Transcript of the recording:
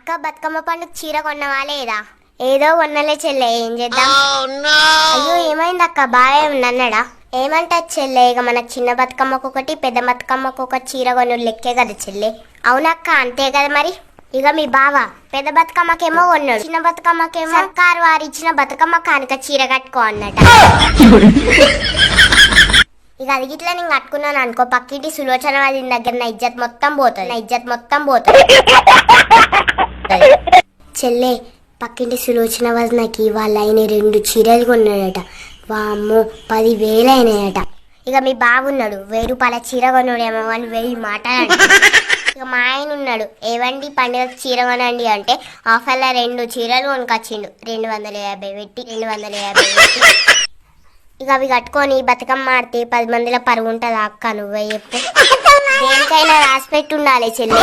అక్క బతుకమ్మ పండుగ చీర కొన్నవా లేదా? ఏదో కొన్నలే చెల్లె, ఏం చేద్దాం? అయ్యో ఏమైంది అక్క, బాగా ఉన్నాడా? ఏమంటది చెల్లె, ఇక మనకు చిన్న బతుకమ్మకు ఒకటి పెద్ద బతుకమ్మకు ఒక చీర కొను లెక్కే కదా చెల్లె. అవునక్క అంతే కదా మరి. ఇక మీ బావ పెద్ద బతుకమ్మకేమో కొన్నాడు, చిన్న బతుకమ్మకేమో సర్కారు వారు ఇచ్చిన బతుకమ్మ కానుక చీర కట్టుకో అన్నట. ఇక అది గిట్లా నేను కట్టుకున్నాను అనుకో, పక్కింటి సులోచన వాళ్ళ దగ్గర నా ఇజ్జత్ మొత్తం పోతుంది. చెల్లె, పక్కింటి సులోచన వాళ్ళు నాకు ఇవాళ ఆయన 2 చీరలు కొన్నాడట. వామ్మో 10,000 అయినాయట. ఇక మీ బాగున్నాడు 1000 రూపాయల చీర కొన్నాడేమో అని 1000 మాటలు. ఇక మా ఆయన ఉన్నాడు, ఏవండి పండుగ చీర కొనండి అంటే ఆఫర్లో 2 చీరలు కొనుకొచ్చిండు 250 పెట్టి. ఇక అవి కట్టుకొని బతుకమ్మ ఆడితే 10 మందిలో పరుగు ఉంటుందా అక్క? నువ్వే చెప్పు. దేనికైనా రాసి పెట్టి ఉండాలి చెల్లి.